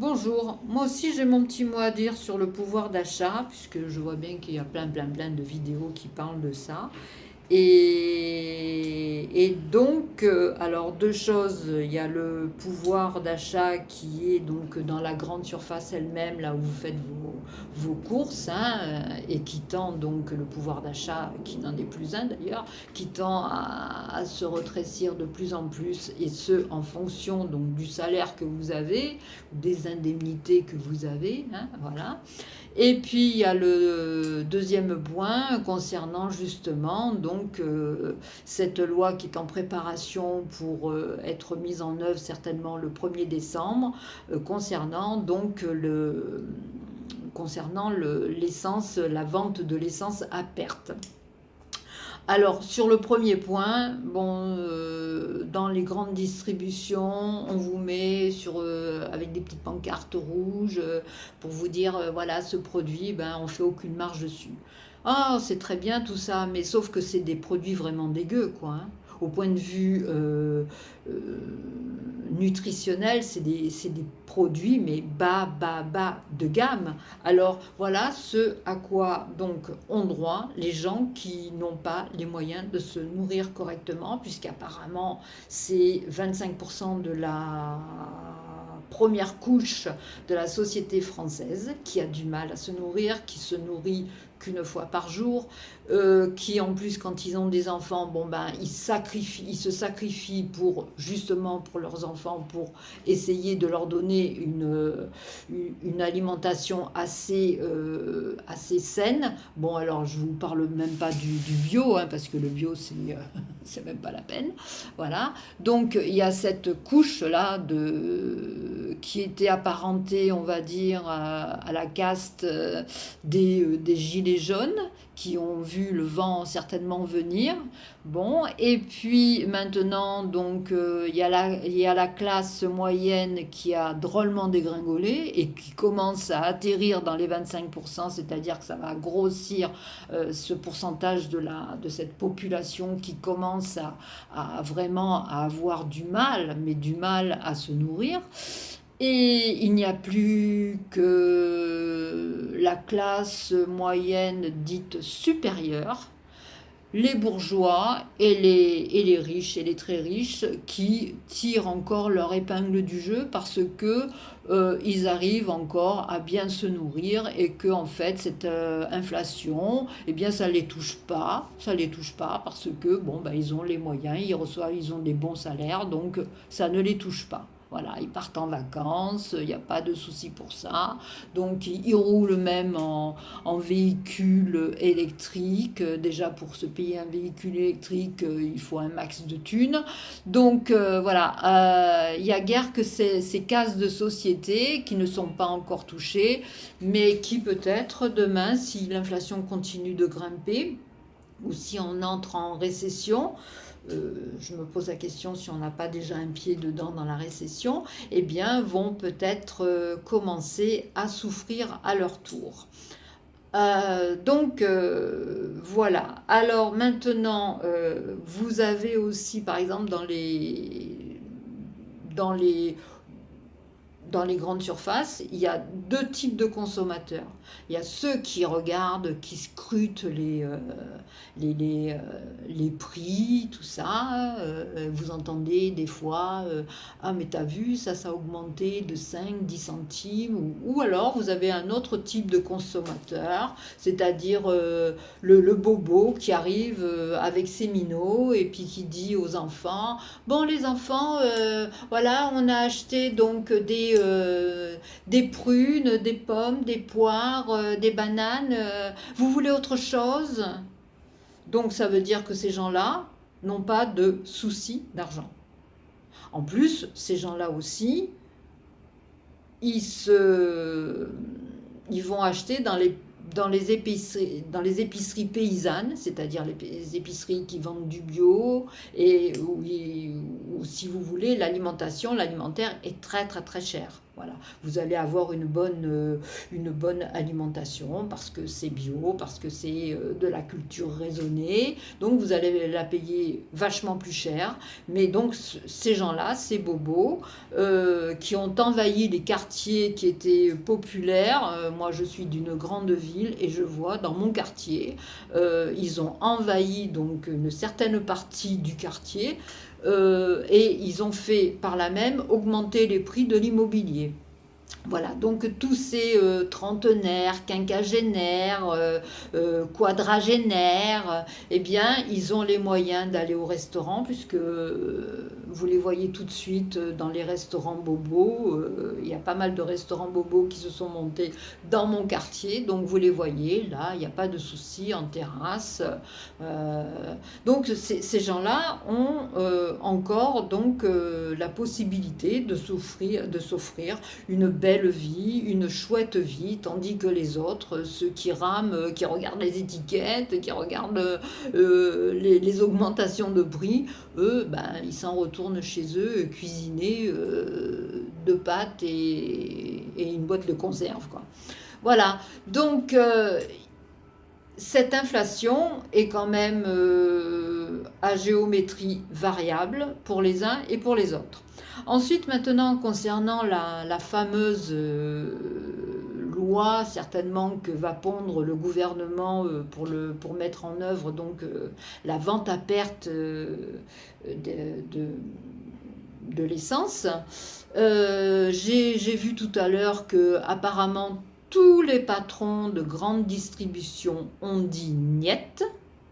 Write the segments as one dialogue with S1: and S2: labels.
S1: Bonjour, moi aussi j'ai mon petit mot à dire sur le pouvoir d'achat, puisque je vois bien qu'il y a plein de vidéos qui parlent de ça. Et donc, alors deux choses, il y a le pouvoir d'achat qui est donc dans la grande surface elle-même, là où vous faites vos courses, hein, et qui tend donc le pouvoir d'achat, qui n'en est plus un d'ailleurs, qui tend à se rétrécir de plus en plus, et ce en fonction donc du salaire que vous avez, des indemnités que vous avez, hein, voilà. Et puis il y a le deuxième point concernant justement donc cette loi qui est en préparation pour être mise en œuvre certainement le 1er décembre concernant donc l'essence, la vente de l'essence à perte. Alors, sur le premier point, bon, dans les grandes distributions, on vous met avec des petites pancartes rouges pour vous dire, voilà, ce produit, ben, on fait aucune marge dessus. Ah, c'est très bien tout ça, mais sauf que c'est des produits vraiment dégueux, quoi, hein. Au point de vue euh, nutritionnel, c'est des produits, mais bas de gamme. Alors voilà ce à quoi donc ont droit les gens qui n'ont pas les moyens de se nourrir correctement, puisqu'apparemment c'est 25% de la première couche de la société française qui a du mal à se nourrir, qui se nourrit qu'une fois par jour, qui en plus quand ils ont des enfants, bon ben ils se sacrifient pour justement pour leurs enfants, pour essayer de leur donner une alimentation assez saine. Bon alors je vous parle même pas du bio, hein, parce que le bio c'est même pas la peine. Voilà. Donc il y a cette couche là qui était apparentée, on va dire, à la caste des gilets jaunes qui ont vu le vent certainement venir. Bon, et puis maintenant, donc, il y a la classe moyenne qui a drôlement dégringolé et qui commence à atterrir dans les 25%, c'est-à-dire que ça va grossir ce pourcentage de cette population qui commence à vraiment à avoir du mal, mais du mal à se nourrir. Et il n'y a plus que la classe moyenne dite supérieure, les bourgeois et les riches et les très riches qui tirent encore leur épingle du jeu parce que ils arrivent encore à bien se nourrir et que en fait cette inflation, eh bien ça les touche pas parce que bon ben ils ont les moyens, ils ont des bons salaires, donc ça ne les touche pas. Voilà, ils partent en vacances, il n'y a pas de souci pour ça. Donc ils roulent même en véhicule électrique. Déjà, pour se payer un véhicule électrique, il faut un max de thunes. Donc voilà, il n'y a guère que ces cases de société qui ne sont pas encore touchées, mais qui peut-être demain, si l'inflation continue de grimper, ou si on entre en récession, je me pose la question si on n'a pas déjà un pied dedans dans la récession, eh bien vont peut-être commencer à souffrir à leur tour. Voilà. Alors maintenant, vous avez aussi, par exemple, dans les, dans les grandes surfaces, il y a deux types de consommateurs. Il y a ceux qui regardent, qui scrutent les, euh, les prix, tout ça. Vous entendez des fois, ah mais t'as vu, ça a augmenté de 5, 10 centimes. Ou alors vous avez un autre type de consommateur, c'est-à-dire le bobo qui arrive avec ses minots et puis qui dit aux enfants, bon les enfants, voilà, on a acheté donc des prunes, des pommes, des poires, des bananes. Vous voulez autre chose? Donc ça veut dire que ces gens-là n'ont pas de souci d'argent. En plus, ces gens-là aussi, ils, se, ils vont acheter dans les épiceries paysannes, c'est-à-dire les épiceries qui vendent du bio, et où si vous voulez, l'alimentaire est très très très chère. Voilà, vous allez avoir une bonne alimentation parce que c'est bio, parce que c'est de la culture raisonnée. Donc vous allez la payer vachement plus cher. Mais donc ces gens-là, ces bobos, qui ont envahi les quartiers qui étaient populaires. Moi, je suis d'une grande ville et je vois dans mon quartier, ils ont envahi donc une certaine partie du quartier. Et ils ont fait par là même augmenter les prix de l'immobilier. Voilà, donc tous ces trentenaires, quinquagénaires, quadragénaires, eh bien, ils ont les moyens d'aller au restaurant, puisque vous les voyez tout de suite dans les restaurants bobos. Il y a pas mal de restaurants bobos qui se sont montés dans mon quartier, donc vous les voyez, là, il n'y a pas de souci en terrasse. Donc ces gens-là ont encore donc la possibilité de s'offrir une belle vie, une chouette vie, tandis que les autres, ceux qui rament, qui regardent les étiquettes, qui regardent les augmentations de prix, eux, ben, ils s'en retournent chez eux cuisiner deux pâtes et une boîte de conserve, quoi. Voilà, donc cette inflation est quand même à géométrie variable pour les uns et pour les autres. Ensuite, maintenant, concernant la fameuse loi, certainement, que va pondre le gouvernement pour mettre en œuvre donc, la vente à perte de l'essence, j'ai vu tout à l'heure que apparemment tous les patrons de grande distribution ont dit niet,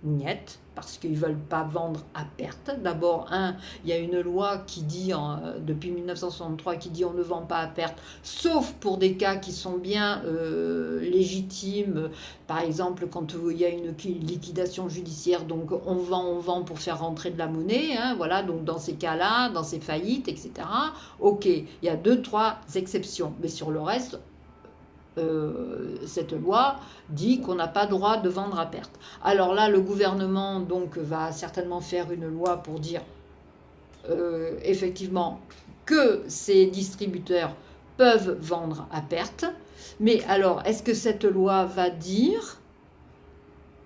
S1: niet, parce qu'ils ne veulent pas vendre à perte. D'abord, il y a une loi qui dit, depuis 1963, qui dit on ne vend pas à perte, sauf pour des cas qui sont bien légitimes. Par exemple, quand il y a une liquidation judiciaire, donc on vend pour faire rentrer de la monnaie. Hein, voilà, donc dans ces cas-là, dans ces faillites, etc. Ok, il y a 2-3 exceptions, mais sur le reste, cette loi dit qu'on n'a pas droit de vendre à perte. Alors là, le gouvernement donc va certainement faire une loi pour dire effectivement que ces distributeurs peuvent vendre à perte. Mais alors, est-ce que cette loi va dire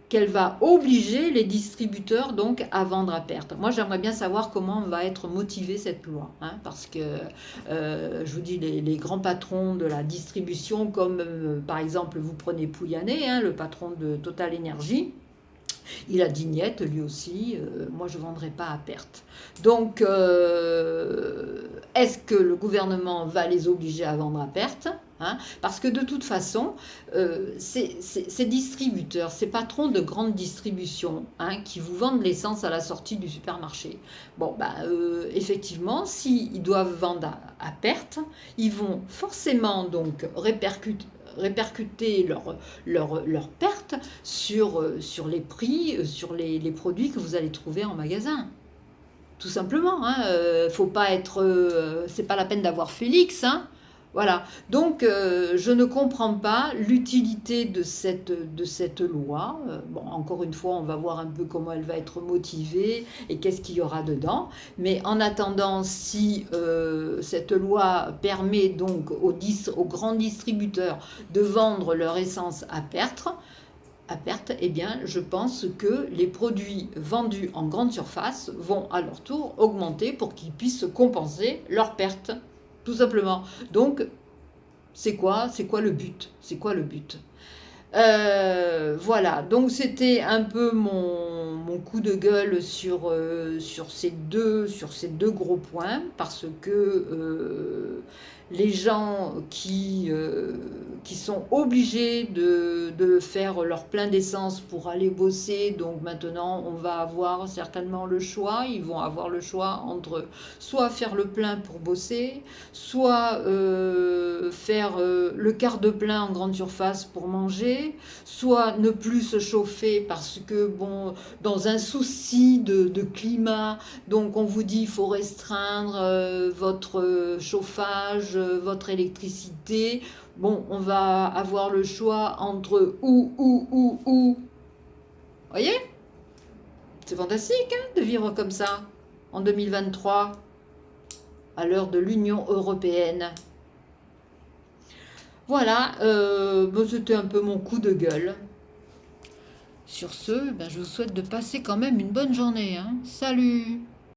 S1: qu'elle va obliger les distributeurs donc à vendre à perte? Moi, j'aimerais bien savoir comment va être motivée cette loi, hein, parce que je vous dis, les grands patrons de la distribution, comme par exemple, vous prenez Pouyanné, hein, le patron de Total Énergie, il a dit niet, lui aussi, moi je ne vendrai pas à perte. Donc, est-ce que le gouvernement va les obliger à vendre à perte, hein? Parce que de toute façon, ces distributeurs, ces patrons de grande distribution, hein, qui vous vendent l'essence à la sortie du supermarché, bon, bah, effectivement, s'ils doivent vendre à perte, ils vont forcément donc répercuter leur perte sur les prix, sur les produits que vous allez trouver en magasin. Tout simplement, hein, faut pas être, c'est pas la peine d'avoir Félix, hein. Voilà. Donc, je ne comprends pas l'utilité de cette loi. Bon, encore une fois, on va voir un peu comment elle va être motivée et qu'est-ce qu'il y aura dedans. Mais en attendant, si cette loi permet donc aux grands distributeurs de vendre leur essence à perte, eh bien, je pense que les produits vendus en grande surface vont à leur tour augmenter pour qu'ils puissent compenser leurs pertes, tout simplement. Donc, c'est quoi le but? C'est quoi le but? Voilà, donc c'était un peu mon coup de gueule sur ces deux gros points, parce que les gens qui sont obligés de faire leur plein d'essence pour aller bosser, donc maintenant on va avoir certainement le choix, ils vont avoir le choix entre soit faire le plein pour bosser, soit faire le quart de plein en grande surface pour manger, soit ne plus se chauffer parce que, bon, dans un souci de climat, donc on vous dit il faut restreindre votre chauffage, votre électricité. Bon, on va avoir le choix entre ou. Voyez? C'est fantastique, hein, de vivre comme ça en 2023, à l'heure de l'Union européenne. Voilà, c'était un peu mon coup de gueule. Sur ce, ben, je vous souhaite de passer quand même une bonne journée, hein. Salut!